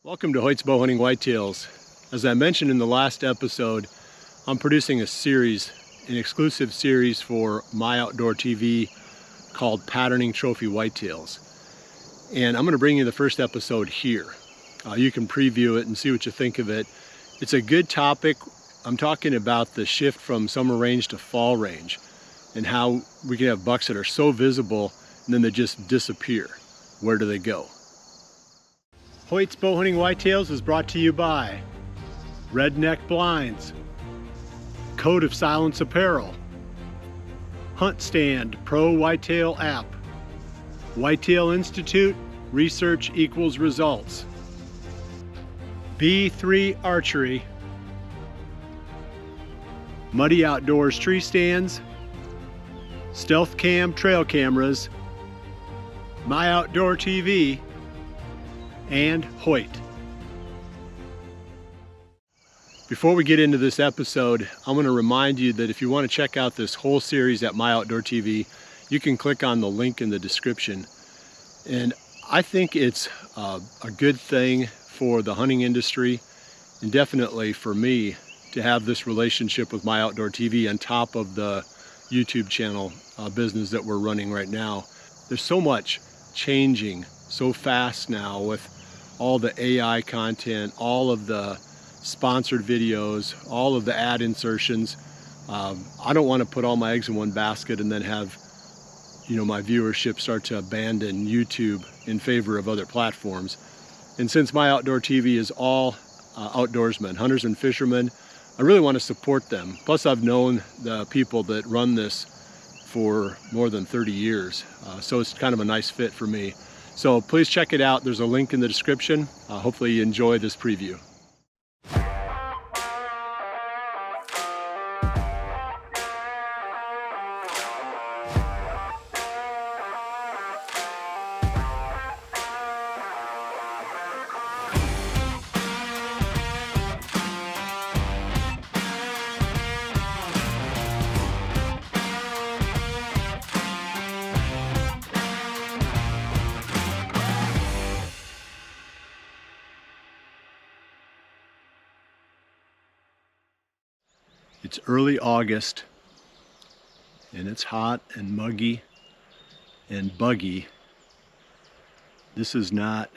Welcome to Hoyt's Bowhunting Whitetails. As I mentioned in the last episode, I'm producing a series, an exclusive series for My Outdoor TV called Patterning Trophy Whitetails. And I'm going to bring you the first episode here. You can preview it and see what you think of it. It's a good topic. I'm talking about the shift from summer range to fall range and how we can have bucks that are so visible and then they just disappear. Where do they go? Hoyt's Bowhunting Whitetails is brought to you by Redneck Blinds, Code of Silence Apparel, Hunt Stand Pro Whitetail App, Whitetail Institute, Research Equals Results, B3 Archery, Muddy Outdoors Tree Stands, Stealth Cam Trail Cameras, My Outdoor TV, and Hoyt. Before we get into this episode, I'm going to remind you that if you want to check out this whole series at My Outdoor TV, you can click on the link in the description. And I think it's a good thing for the hunting industry and definitely for me to have this relationship with My Outdoor TV on top of the YouTube channel business that we're running right now. There's so much changing so fast now with all the AI content, all of the sponsored videos, all of the ad insertions. I don't want to put all my eggs in one basket and then have, my viewership start to abandon YouTube in favor of other platforms. And since My Outdoor TV is all outdoorsmen, hunters and fishermen, I really want to support them. Plus, I've known the people that run this for more than 30 years, so it's kind of a nice fit for me. So please check it out. There's a link in the description. Hopefully you enjoy this preview. It's early August and it's hot and muggy and buggy. This is not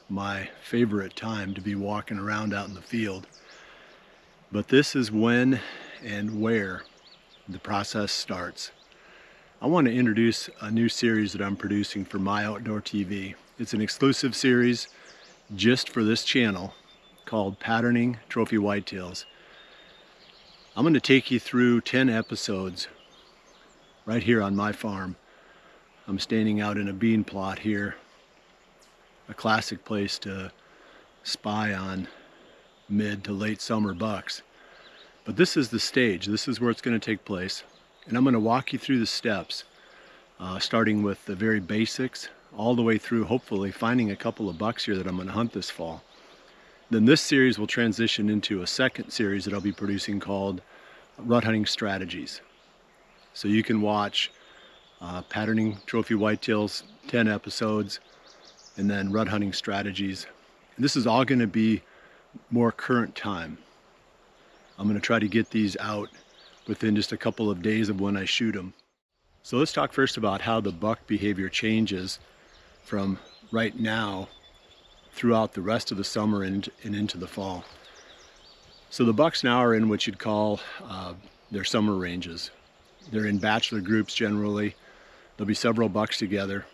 my favorite time to be walking around out in the field, but this is when and where the process starts. I want to introduce a new series that I'm producing for My Outdoor TV. It's an exclusive series just for this channel called Patterning Trophy Whitetails. I'm going to take you through 10 episodes right here on my farm. I'm standing out in a bean plot here, a classic place to spy on mid to late summer bucks. But this is the stage. This is where it's going to take place. And I'm going to walk you through the steps, starting with the very basics, all the way through hopefully finding a couple of bucks here that I'm going to hunt this fall. Then this series will transition into a second series that I'll be producing called Rut Hunting Strategies. So you can watch Patterning Trophy Whitetails, 10 episodes, and then Rut Hunting Strategies. And this is all going to be more current time. I'm going to try to get these out within just a couple of days of when I shoot them. So let's talk first about how the buck behavior changes from right now throughout the rest of the summer and into the fall. So the bucks now are in what you'd call their summer ranges. They're in bachelor groups generally. There'll be several bucks together.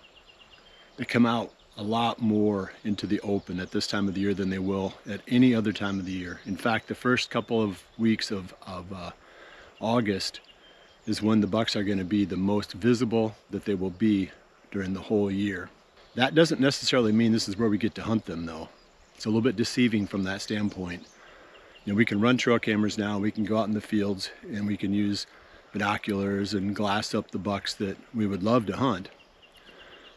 They come out a lot more into the open at this time of the year than they will at any other time of the year. In fact, the first couple of weeks of August is when the bucks are going to be the most visible that they will be during the whole year. That doesn't necessarily mean this is where we get to hunt them, though. It's a little bit deceiving from that standpoint. We can run trail cameras now, we can go out in the fields and we can use binoculars and glass up the bucks that we would love to hunt,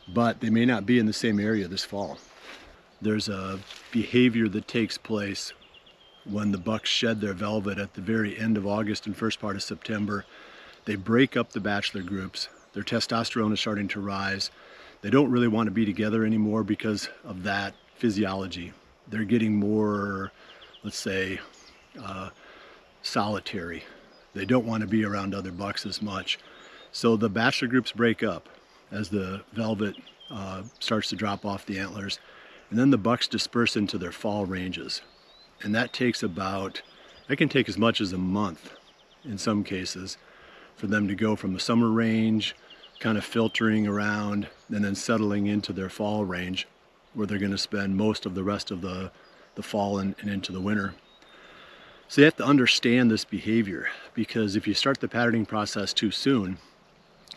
but they may not be in the same area this fall. There's a behavior that takes place when the bucks shed their velvet at the very end of August and first part of September. They break up the bachelor groups. Their testosterone is starting to rise. They don't really want to be together anymore because of that physiology. they're getting more, let's say, solitary. They don't want to be around other bucks as much. So the bachelor groups break up as the velvet starts to drop off the antlers, and then the bucks disperse into their fall ranges. And that takes it can take as much as a month in some cases for them to go from the summer range, kind of filtering around, and then settling into their fall range, where they're going to spend most of the rest of the fall and into the winter. So you have to understand this behavior, because if you start the patterning process too soon,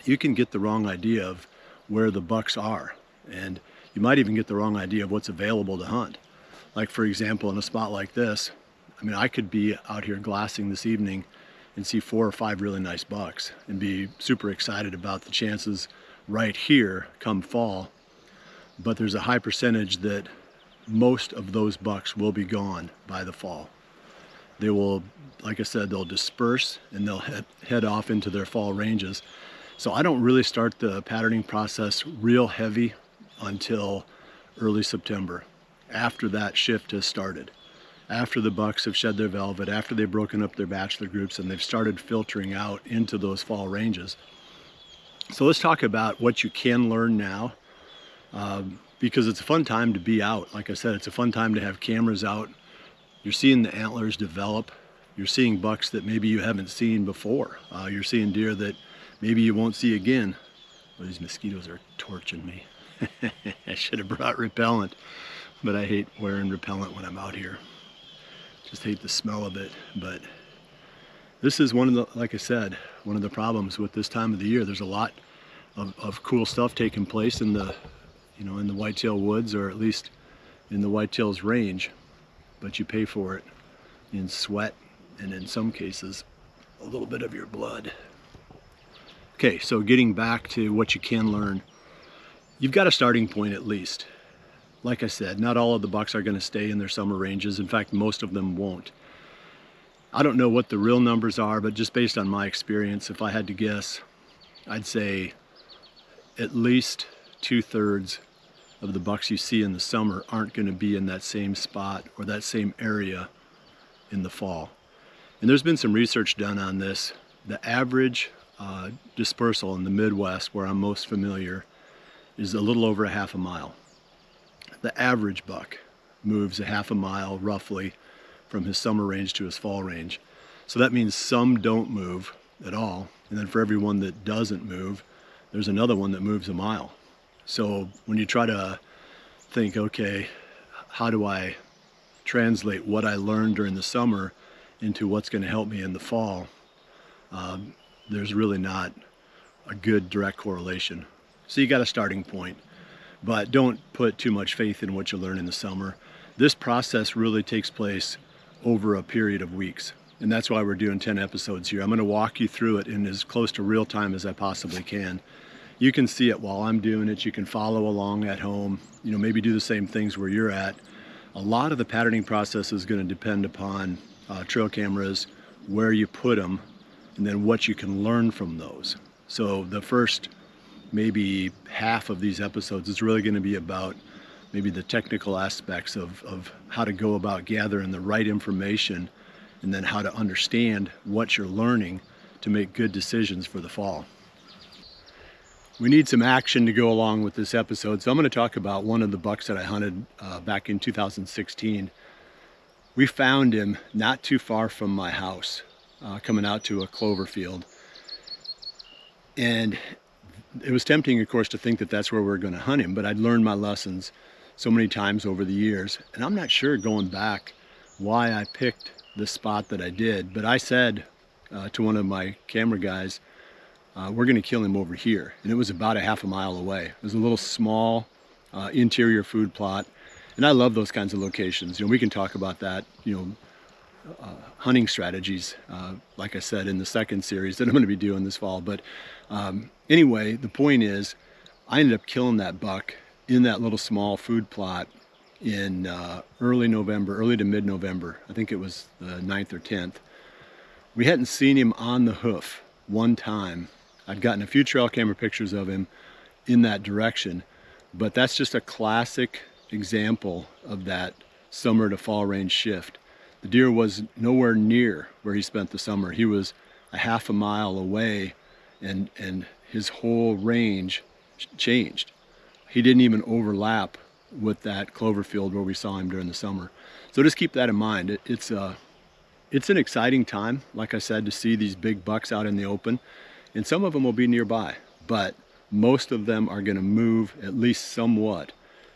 you can get the wrong idea of where the bucks are, and you might even get the wrong idea of what's available to hunt. Like, for example, in a spot like this, I mean, I could be out here glassing this evening and see 4 or 5 really nice bucks and be super excited about the chances right here come fall. But there's a high percentage that most of those bucks will be gone by the fall. They will, like I said, they'll disperse and they'll head off into their fall ranges. So I don't really start the patterning process real heavy until early September, after that shift has started. After the bucks have shed their velvet, after they've broken up their bachelor groups and they've started filtering out into those fall ranges. So let's talk about what you can learn now, because it's a fun time to be out. Like I said, it's a fun time to have cameras out. You're seeing the antlers develop. You're seeing bucks that maybe you haven't seen before. You're seeing deer that maybe you won't see again. Well, these mosquitoes are torching me. I should have brought repellent, but I hate wearing repellent when I'm out here. Just hate the smell of it. But this is one of the, like I said, one of the problems with this time of the year. There's a lot of cool stuff taking place in the, in the whitetail woods, or at least in the whitetails range, but you pay for it in sweat and in some cases a little bit of your blood. Okay, so getting back to what you can learn, you've got a starting point at least. Like I said, not all of the bucks are going to stay in their summer ranges. In fact, most of them won't. I don't know what the real numbers are, but just based on my experience, if I had to guess, I'd say at least 2/3 of the bucks you see in the summer aren't going to be in that same spot or that same area in the fall. And there's been some research done on this. The average dispersal in the Midwest, where I'm most familiar, is a little over a half a mile. The average buck moves a half a mile roughly from his summer range to his fall range. So that means some don't move at all, and then for every one that doesn't move, there's another one that moves a mile. So when you try to think, okay, how do I translate what I learned during the summer into what's going to help me in the fall, there's really not a good direct correlation. So you got a starting point, but don't put too much faith in what you learn in the summer. This process really takes place over a period of weeks, and that's why we're doing 10 episodes here. I'm going to walk you through it in as close to real time as I possibly can. You can see it while I'm doing it. You can follow along at home, maybe do the same things where you're at. A lot of the patterning process is going to depend upon trail cameras, where you put them, and then what you can learn from those. So the first maybe half of these episodes is really going to be about maybe the technical aspects of how to go about gathering the right information, and then how to understand what you're learning to make good decisions for the fall. We need some action to go along with this episode, so I'm going to talk about one of the bucks that I hunted back in 2016. We found him not too far from my house, coming out to a clover field. And it was tempting, of course, to think that that's where we're going to hunt him, but I'd learned my lessons so many times over the years. And I'm not sure, going back, why I picked the spot that I did, but I said to one of my camera guys, we're going to kill him over here. And it was about a half a mile away. It was a little small interior food plot. And I love those kinds of locations. We can talk about that, hunting strategies, like I said, in the second series that I'm going to be doing this fall. But anyway, the point is, I ended up killing that buck in that little small food plot in early to mid-November. I think it was the 9th or 10th. We hadn't seen him on the hoof one time. I'd gotten a few trail camera pictures of him in that direction, but that's just a classic example of that summer to fall range shift. The deer was nowhere near where he spent the summer. He was a half a mile away, and his whole range changed. He didn't even overlap with that clover field where we saw him during the summer. So just keep that in mind. It's an exciting time, like I said, to see these big bucks out in the open, and some of them will be nearby, but most of them are going to move at least somewhat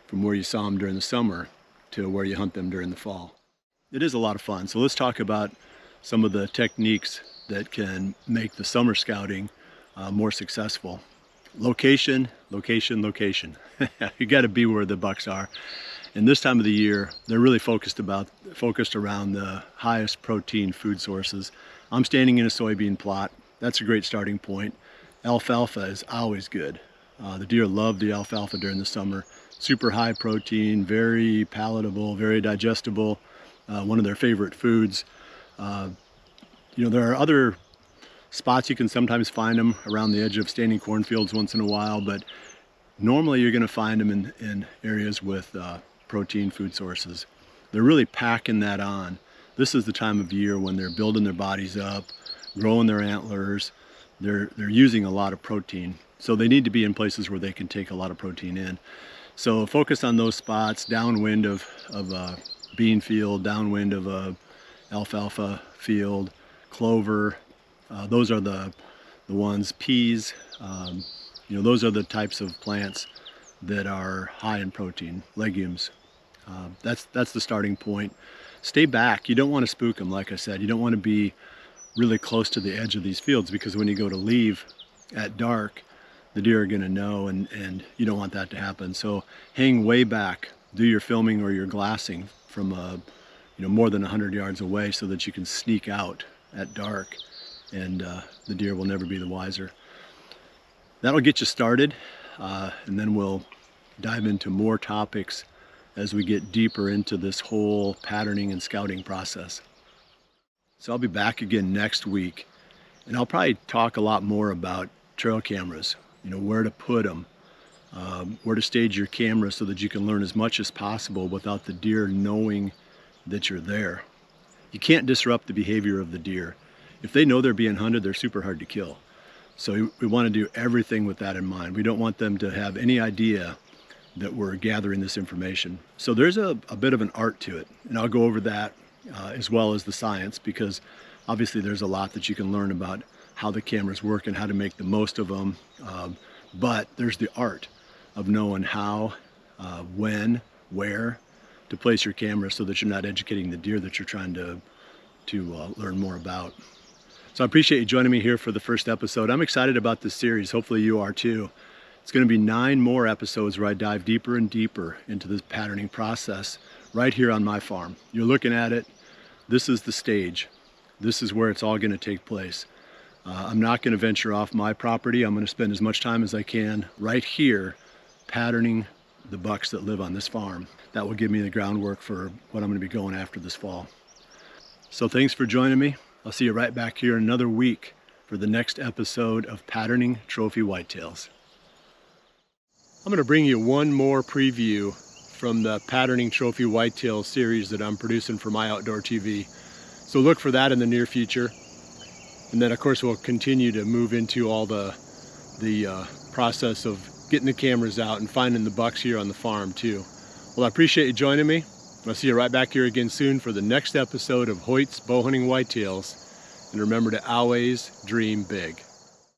from where you saw them during the summer to where you hunt them during the fall. It is a lot of fun. So let's talk about some of the techniques that can make the summer scouting more successful. Location, location, location. You got to be where the bucks are. And this time of the year, they're really focused around the highest protein food sources. I'm standing in a soybean plot. That's a great starting point. Alfalfa is always good. The deer love the alfalfa during the summer. Super high protein, very palatable, very digestible. One of their favorite foods. You know, there are other spots you can sometimes find them around the edge of standing cornfields once in a while, but normally you're going to find them in areas with protein food sources. They're really packing that on. This is the time of year when they're building their bodies up, growing their antlers. They're using a lot of protein, so they need to be in places where they can take a lot of protein in. So focus on those spots downwind of a bean field, downwind of a alfalfa field, clover. Those are the ones. Peas. You know, those are the types of plants that are high in protein. Legumes. That's the starting point. Stay back. You don't want to spook them, like I said. You don't want to be really close to the edge of these fields, because when you go to leave at dark, the deer are going to know, and you don't want that to happen. So hang way back. Do your filming or your glassing from more than 100 yards away, so that you can sneak out at dark, and the deer will never be the wiser. That'll get you started, and then we'll dive into more topics as we get deeper into this whole patterning and scouting process. So I'll be back again next week, and I'll probably talk a lot more about trail cameras, you know, where to put them, where to stage your camera so that you can learn as much as possible without the deer knowing that you're there. You can't disrupt the behavior of the deer. If they know they're being hunted, they're super hard to kill. So we want to do everything with that in mind. We don't want them to have any idea that we're gathering this information. So there's a bit of an art to it, and I'll go over that as well as the science, because obviously there's a lot that you can learn about how the cameras work and how to make the most of them. But there's the art of knowing how, when, where to place your camera so that you're not educating the deer that you're trying to learn more about. So I appreciate you joining me here for the first episode. I'm excited about this series. Hopefully you are too. It's going to be 9 more episodes where I dive deeper and deeper into this patterning process right here on my farm. You're looking at it. This is the stage. This is where it's all going to take place. I'm not going to venture off my property. I'm going to spend as much time as I can right here patterning the bucks that live on this farm. That will give me the groundwork for what I'm going to be going after this fall. So thanks for joining me. I'll see you right back here in another week for the next episode of Patterning Trophy Whitetails. I'm going to bring you one more preview from the Patterning Trophy Whitetails series that I'm producing for My Outdoor TV. So look for that in the near future. And then of course we'll continue to move into all the process of getting the cameras out and finding the bucks here on the farm too. Well, I appreciate you joining me. I'll see you right back here again soon for the next episode of Hoyt's Bowhunting Whitetails. And remember to always dream big.